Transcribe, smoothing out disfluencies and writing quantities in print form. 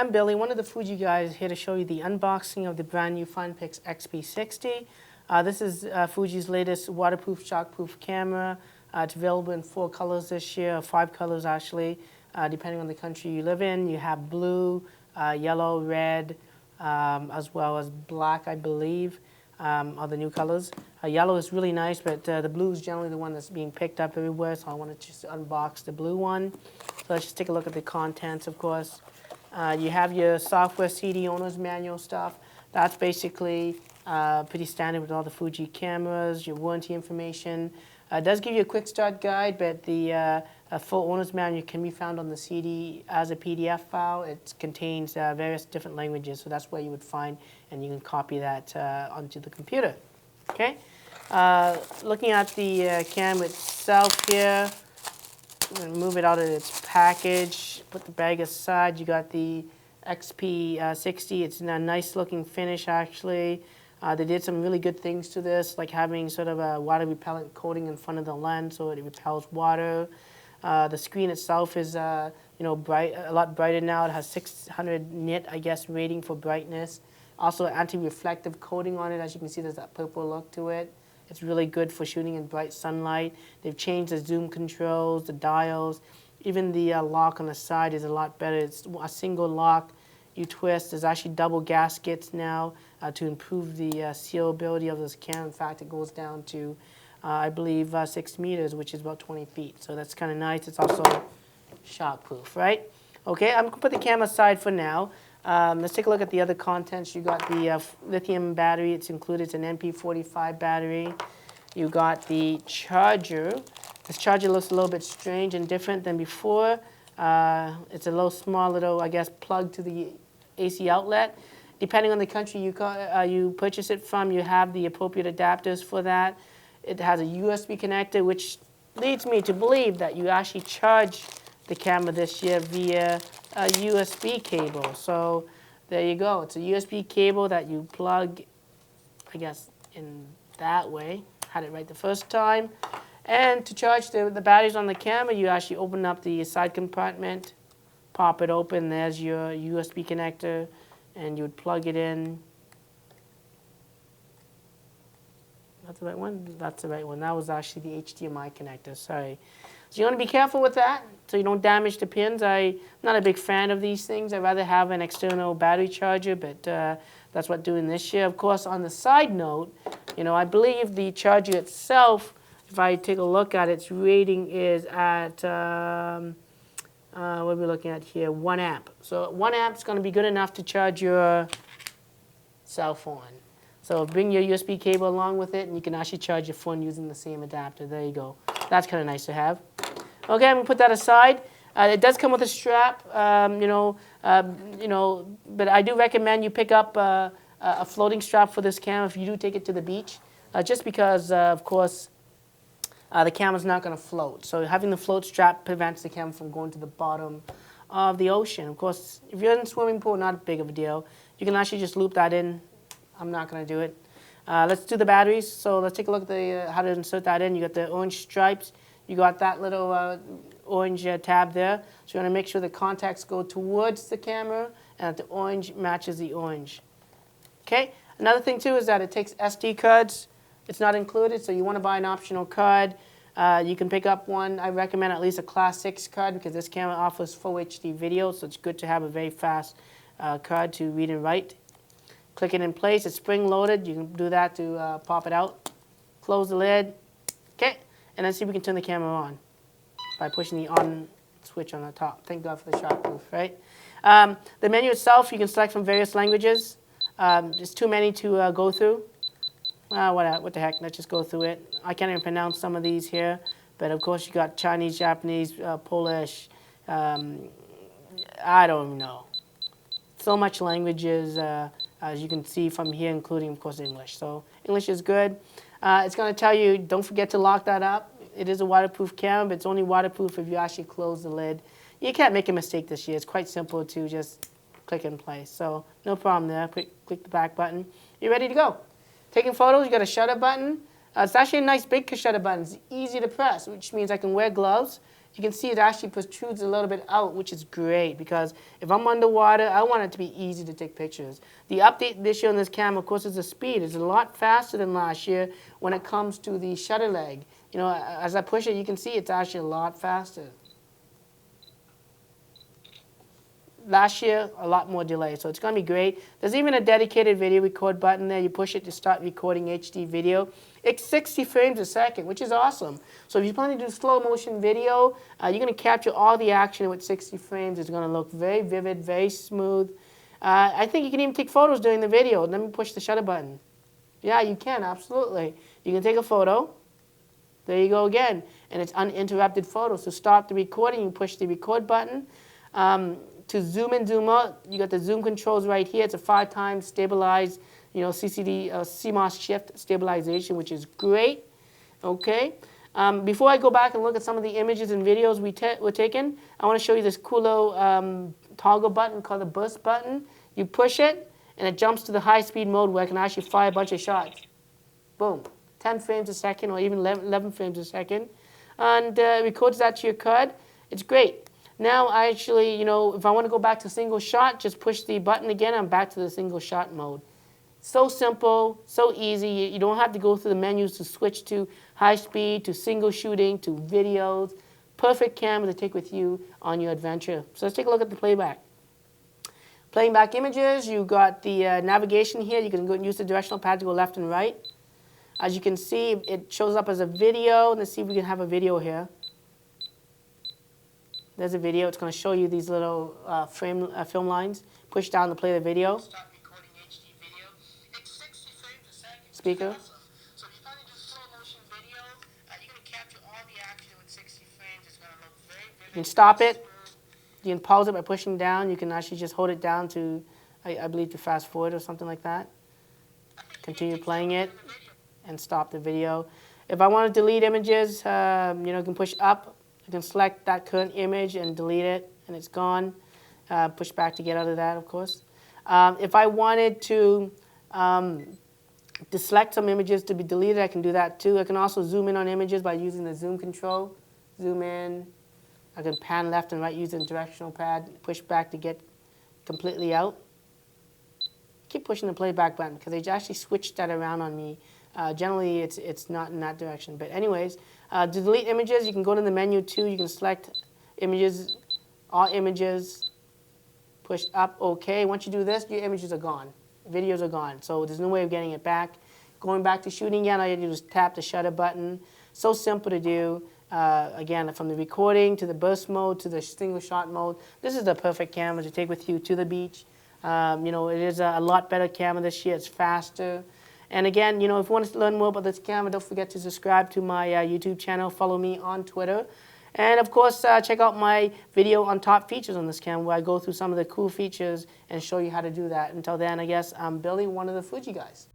I'm Billy, one of the Fuji guys, here to show you the unboxing of the brand new FunPix XP60. This is Fuji's latest waterproof, shockproof camera. It's available in 4 colors this year, 5 colors actually, depending on the country you live in. You have blue, yellow, red, as well as black, I believe, are the new colors. Yellow is really nice, but the blue is generally the one that's being picked up everywhere, so I want to just unbox the blue one. So let's just take a look at the contents, of course. You have your software CD owner's manual stuff. That's basically pretty standard with all the Fuji cameras, your warranty information. It does give you a quick start guide, but the full owner's manual can be found on the CD as a PDF file. It contains various different languages, so that's where you would find, and you can copy that onto the computer. Okay. Looking at the camera itself here, I'm going to move it out of its package, put the bag aside. You got the XP60. It's in a nice looking finish actually. They did some really good things to this, like having sort of a water repellent coating in front of the lens so it repels water. The screen itself is a lot brighter now. It has 600 nit, I guess, rating for brightness. Also anti-reflective coating on it. As you can see, there's that purple look to it. It's really good for shooting in bright sunlight. They've changed the zoom controls, the dials. Even the lock on the side is a lot better. It's a single lock. You twist. There's actually double gaskets now to improve the sealability of this camera. In fact, it goes down to, I believe, 6 meters, which is about 20 feet. So that's kind of nice. It's also shockproof, right? Okay, I'm going to put the camera aside for now. Let's take a look at the other contents. You got the lithium battery. It's included. It's an NP45 battery. You got the charger. This charger looks a little bit strange and different than before. It's a small little, I guess, plug to the AC outlet. Depending on the country you purchase it from, you have the appropriate adapters for that. It has a USB connector, which leads me to believe that you actually charge the camera this year via a USB cable. So there you go. It's a USB cable that you plug, I guess, in that way. Had it right the first time. And to charge the batteries on the camera, you actually open up the side compartment, pop it open. There's your USB connector, and you would plug it in. That's the right one? That's the right one. That was actually the HDMI connector, sorry. So you want to be careful with that so you don't damage the pins. I'm not a big fan of these things. I'd rather have an external battery charger, but that's what I'm doing this year. Of course, on the side note, I believe the charger itself, if I take a look at it, its rating is at, what are we looking at here? 1 amp. So 1 amp is going to be good enough to charge your cell phone. So bring your USB cable along with it, and you can actually charge your phone using the same adapter. There you go. That's kind of nice to have. Okay, I'm going to put that aside. It does come with a strap, but I do recommend you pick up a floating strap for this camera if you do take it to the beach, just because, of course, the camera's not going to float. So having the float strap prevents the camera from going to the bottom of the ocean. Of course, if you're in a swimming pool, not big of a deal. You can actually just loop that in. I'm not going to do it. Let's do the batteries. So let's take a look at how to insert that in. You got the orange stripes. You got that little orange tab there. So you want to make sure the contacts go towards the camera and that the orange matches the orange. Okay. Another thing too is that it takes SD cards. It's not included, so you want to buy an optional card. You can pick up one. I recommend at least a Class 6 card because this camera offers full HD video, so it's good to have a very fast card to read and write. Click it in place. It's spring-loaded. You can do that to pop it out. Close the lid. Okay, and then see if we can turn the camera on by pushing the on switch on the top. Thank God for the shockproof, right? The menu itself, you can select from various languages. There's too many to go through. What the heck, let's just go through it. I can't even pronounce some of these here, but of course you got Chinese, Japanese, Polish, I don't know. So much languages, as you can see from here, including, of course, English. So English is good. It's going to tell you, don't forget to lock that up. It is a waterproof camera, but it's only waterproof if you actually close the lid. You can't make a mistake this year. It's quite simple to just click in place. So no problem there. Click the back button. You're ready to go. Taking photos, you got a shutter button. It's actually a nice big shutter button. It's easy to press, which means I can wear gloves you can see it actually protrudes a little bit out, which is great because if I'm underwater, I want it to be easy to take pictures. The update this year on this camera, of course, is the speed. It's a lot faster than last year when it comes to the shutter leg. You know, as I push it, you can see it's actually a lot faster. Last year, a lot more delay, so it's going to be great. There's even a dedicated video record button there. You push it to start recording HD video. It's 60 frames a second, which is awesome. So if you plan to do slow motion video, you're going to capture all the action with 60 frames. It's going to look very vivid, very smooth. I think you can even take photos during the video. Let me push the shutter button. Yeah, you can, absolutely. You can take a photo. There you go again. And it's uninterrupted photo. So stop the recording, you push the record button. To zoom in, zoom out, you got the zoom controls right here. It's a 5-time stabilized, you know, CMOS shift stabilization, which is great. Okay. Before I go back and look at some of the images and videos we're taking, I want to show you this cool little toggle button called the burst button. You push it, and it jumps to the high-speed mode where I can actually fire a bunch of shots. Boom. 10 frames a second or even 11 frames a second. And it records that to your card. It's great. Now, I actually, you know, if I want to go back to single shot, just push the button again. I'm back to the single shot mode. So simple, so easy. You don't have to go through the menus to switch to high speed, to single shooting, to videos. Perfect camera to take with you on your adventure. So let's take a look at the playback. Playing back images, you got the navigation here. You can go and use the directional pad to go left and right. As you can see, it shows up as a video. Let's see if we can have a video here. There's a video. It's going to show you these little film lines. Push down to play the video. Start recording HD video. It's 60 frames a second. Speaker. Awesome. So if you're trying to do slow motion video, you're going to capture all the action with 60 frames. It's going to look very vivid. You can stop it. You can pause it by pushing down. You can actually just hold it down to, I believe, to fast forward or something like that. Continue playing it and stop the video. If I want to delete images, you know, you can push up. You can select that current image and delete it, and it's gone. Push back to get out of that, of course. If I wanted to select some images to be deleted, I can do that too. I can also zoom in on images by using the zoom control. Zoom in. I can pan left and right using the directional pad. Push back to get completely out. Keep pushing the playback button because they actually switched that around on me. Generally, it's not in that direction. But anyways, to delete images, you can go to the menu too. You can select images, all images, push up OK. Once you do this, your images are gone. Videos are gone. So there's no way of getting it back. Going back to shooting again, all you have to do is tap the shutter button. So simple to do. Again, from the recording to the burst mode to the single shot mode. This is the perfect camera to take with you to the beach. You know, it is a lot better camera this year. It's faster. And again, you know, if you want to learn more about this camera, don't forget to subscribe to my YouTube channel. Follow me on Twitter. And of course, check out my video on top features on this camera where I go through some of the cool features and show you how to do that. Until then, I guess I'm Billy, one of the Fuji guys.